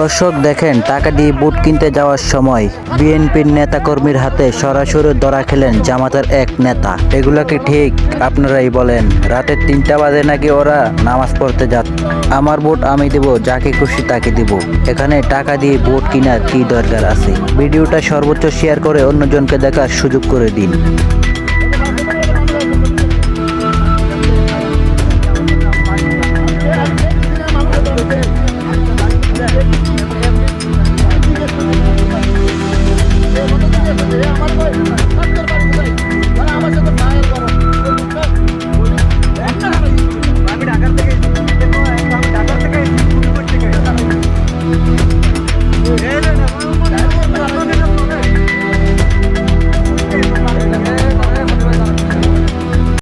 দর্শক দেখেন, টাকা দিয়ে বুট কিনতে যাওয়ার সময় বিএনপির নেতাকর্মীর হাতে সরাসরি ধরা খেলেন জামাতের এক নেতা। এগুলো কি ঠিক? আপনারাই বলেন। রাতের 3টা বাজে নাকি ওরা নামাজ পড়তে যাচ্ছে। আমার ভোট আমি দেব, যাকে খুশি তাকে দিব। এখানে টাকা দিয়ে ভোট কেনার কি দরকার আছে? ভিডিওটা সর্বোচ্চ শেয়ার করে অন্যজনকে দেখার সুযোগ করে দিন।